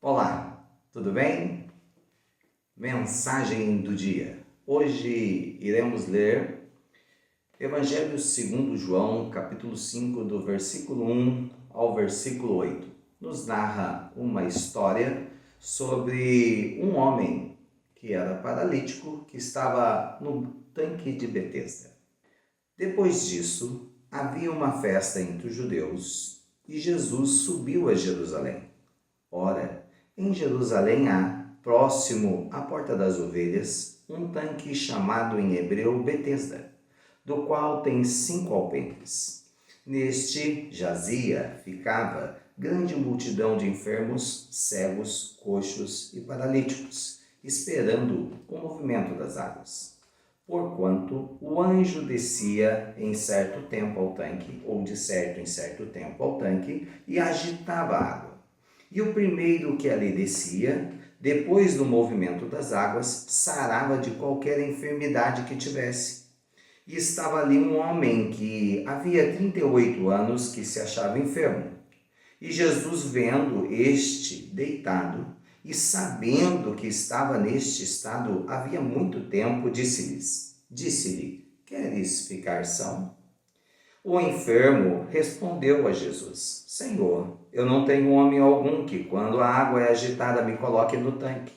Olá, tudo bem? Mensagem do dia. Hoje iremos ler Evangelho segundo João, capítulo 5, do versículo 1 ao versículo 8. Nos narra uma história sobre um homem que era paralítico, que estava no tanque de Betesda. Depois disso, havia uma festa entre os judeus e Jesus subiu a Jerusalém. Ora, em Jerusalém há, próximo à Porta das Ovelhas, um tanque chamado em hebreu Betesda, do qual tem 5 alpendres. Neste ficava grande multidão de enfermos, cegos, coxos e paralíticos, esperando o movimento das águas. Porquanto o anjo descia em certo tempo ao tanque, ou de certo em certo tempo ao tanque, e agitava a água. E o primeiro que ali descia, depois do movimento das águas, sarava de qualquer enfermidade que tivesse. E estava ali um homem que havia 38 anos que se achava enfermo. E Jesus, vendo este deitado e sabendo que estava neste estado havia muito tempo, disse-lhe: Queres ficar são? O enfermo respondeu a Jesus: Senhor, eu não tenho homem algum que, quando a água é agitada, me coloque no tanque.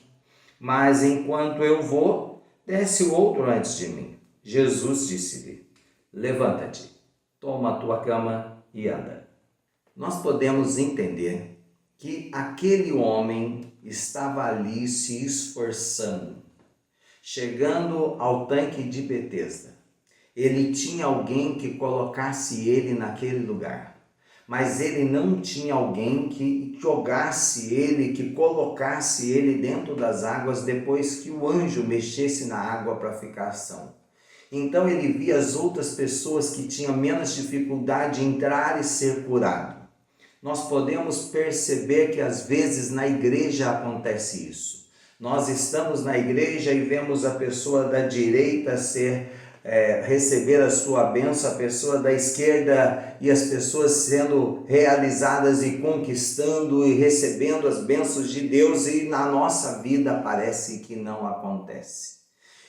Mas enquanto eu vou, desce o outro antes de mim. Jesus disse-lhe: Levanta-te, toma a tua cama e anda. Nós podemos entender que aquele homem estava ali se esforçando, chegando ao tanque de Betesda. Ele tinha alguém que colocasse ele naquele lugar, mas ele não tinha alguém que jogasse ele, que colocasse ele dentro das águas depois que o anjo mexesse na água para ficar são. Então ele via as outras pessoas que tinham menos dificuldade em entrar e ser curado. Nós podemos perceber que às vezes na igreja acontece isso. Nós estamos na igreja e vemos a pessoa da direita receber a sua bênção, a pessoa da esquerda e as pessoas sendo realizadas e conquistando e recebendo as bênçãos de Deus, e na nossa vida parece que não acontece.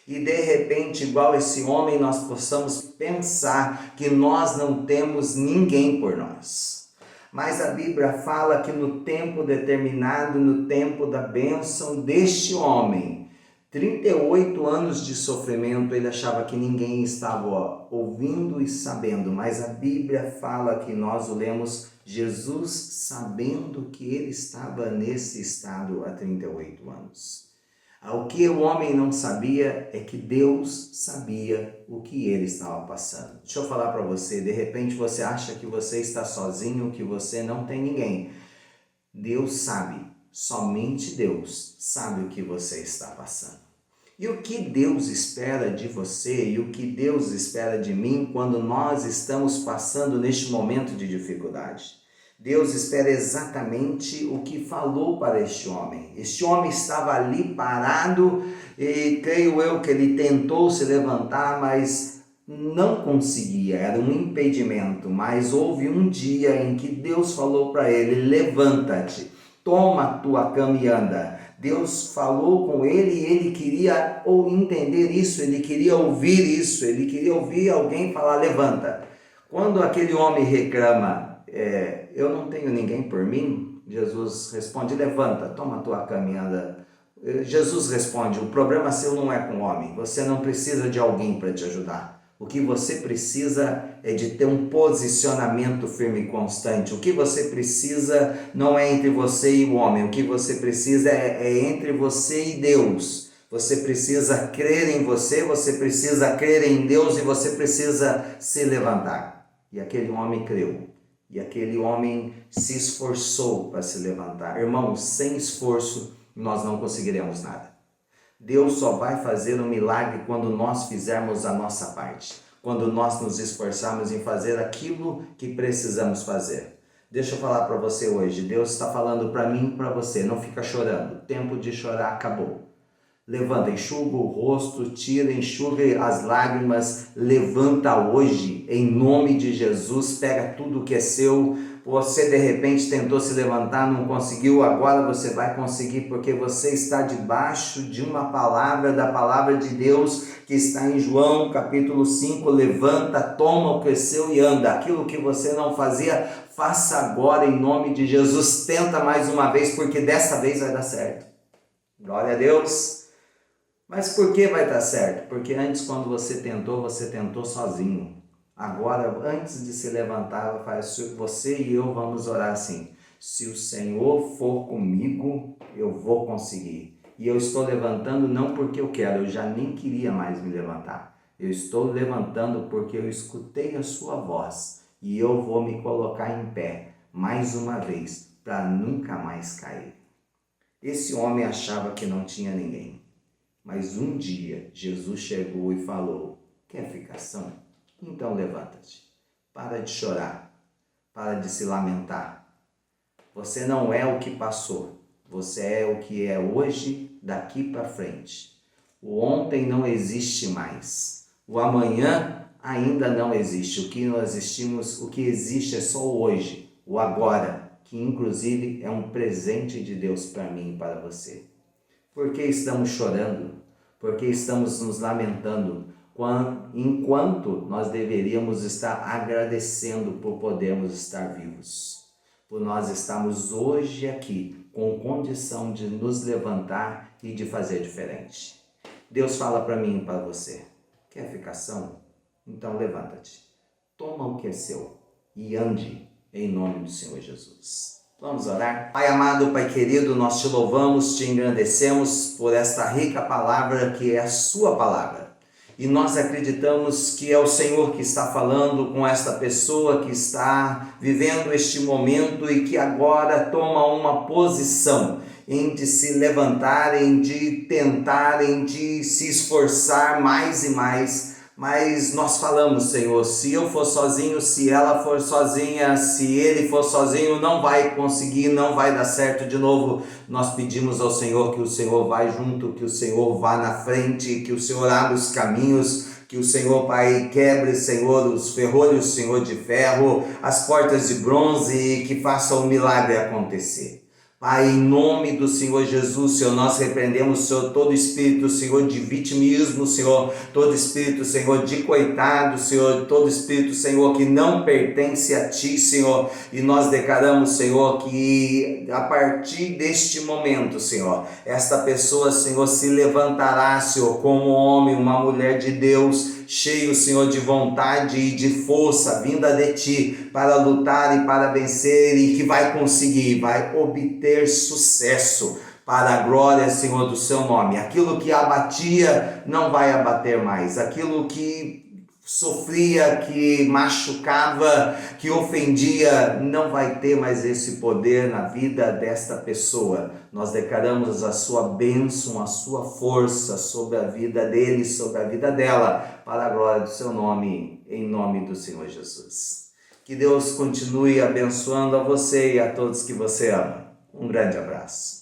E de repente, igual esse homem, nós possamos pensar que nós não temos ninguém por nós. Mas a Bíblia fala que no tempo determinado, no tempo da bênção deste homem, 38 anos de sofrimento, ele achava que ninguém estava ouvindo e sabendo, mas a Bíblia fala que nós o lemos, Jesus sabendo que ele estava nesse estado há 38 anos. O que o homem não sabia é que Deus sabia o que ele estava passando. Deixa eu falar para você, de repente você acha que você está sozinho, que você não tem ninguém. Deus sabe, somente Deus sabe o que você está passando. E o que Deus espera de você e o que Deus espera de mim quando nós estamos passando neste momento de dificuldade? Deus espera exatamente o que falou para este homem. Este homem estava ali parado e creio eu que ele tentou se levantar, mas não conseguia, era um impedimento. Mas houve um dia em que Deus falou para ele: levanta-te, toma a tua cama e anda. Deus falou com ele e ele queria entender isso, ele queria ouvir isso, ele queria ouvir alguém falar: levanta. Quando aquele homem reclama, eu não tenho ninguém por mim, Jesus responde: levanta, toma a tua cama e anda. Jesus responde: o problema seu não é com o homem, você não precisa de alguém para te ajudar. O que você precisa é de ter um posicionamento firme e constante. O que você precisa não é entre você e o homem, o que você precisa é entre você e Deus. Você precisa crer em você precisa crer em Deus e você precisa se levantar. E aquele homem creu. E aquele homem se esforçou para se levantar. Irmãos, sem esforço nós não conseguiremos nada. Deus só vai fazer um milagre quando nós fizermos a nossa parte. Quando nós nos esforçarmos em fazer aquilo que precisamos fazer. Deixa eu falar para você hoje. Deus está falando para mim e para você. Não fica chorando. O tempo de chorar acabou. Levanta, enxuga o rosto, enxuga as lágrimas, levanta hoje, em nome de Jesus, pega tudo que é seu, Você de repente tentou se levantar, não conseguiu, agora você vai conseguir, porque você está debaixo de uma palavra, da palavra de Deus, que está em João capítulo 5, levanta, toma o que é seu e anda. Aquilo que você não fazia, faça agora em nome de Jesus. Tenta mais uma vez, porque dessa vez vai dar certo. Glória a Deus. Mas por que vai dar certo? Porque antes, quando você tentou sozinho. Agora, antes de se levantar, você e eu vamos orar assim: se o Senhor for comigo, eu vou conseguir. E eu estou levantando não porque eu quero, eu já nem queria mais me levantar. Eu estou levantando porque eu escutei a sua voz e eu vou me colocar em pé mais uma vez para nunca mais cair. Esse homem achava que não tinha ninguém, mas um dia Jesus chegou e falou: quer ficação? Então levanta-te, para de chorar, para de se lamentar. Você não é o que passou, você é o que é hoje, daqui para frente. O ontem não existe mais, o amanhã ainda não existe. O que existe é só o hoje, o agora, que inclusive é um presente de Deus para mim e para você. Por que estamos chorando? Por que estamos nos lamentando? Enquanto nós deveríamos estar agradecendo por podermos estar vivos, por nós estarmos hoje aqui com condição de nos levantar e de fazer diferente. Deus fala para mim e para você: quer ficação? Então levanta-te, toma o que é seu e ande em nome do Senhor Jesus. Vamos orar? Pai amado, Pai querido, nós te louvamos, te engrandecemos por esta rica palavra que é a sua palavra. E nós acreditamos que é o Senhor que está falando com esta pessoa que está vivendo este momento e que agora toma uma posição em de se levantar, em de tentar, em de se esforçar mais e mais. Mas nós falamos, Senhor, se eu for sozinho, se ela for sozinha, se ele for sozinho, não vai conseguir, não vai dar certo de novo. Nós pedimos ao Senhor que o Senhor vá junto, que o Senhor vá na frente, que o Senhor abra os caminhos, que o Senhor, Pai, quebre, Senhor, os ferrolhos, Senhor, de ferro, as portas de bronze e que faça o milagre acontecer. Pai, em nome do Senhor Jesus, Senhor, nós repreendemos, Senhor, todo espírito, Senhor, de vitimismo, Senhor, todo espírito, Senhor, de coitado, Senhor, todo espírito, Senhor, que não pertence a Ti, Senhor, e nós declaramos, Senhor, que a partir deste momento, Senhor, esta pessoa, Senhor, se levantará, Senhor, como homem, uma mulher de Deus, cheio, Senhor, de vontade e de força, vinda de Ti, para lutar e para vencer, e que vai conseguir, vai obter sucesso, para a glória, Senhor, do Seu nome. Aquilo que abatia não vai abater mais, aquilo que sofria, que machucava, que ofendia, não vai ter mais esse poder na vida desta pessoa. Nós declaramos a sua bênção, a sua força sobre a vida dele, sobre a vida dela, para a glória do Seu nome, em nome do Senhor Jesus. Que Deus continue abençoando a você e a todos que você ama. Um grande abraço.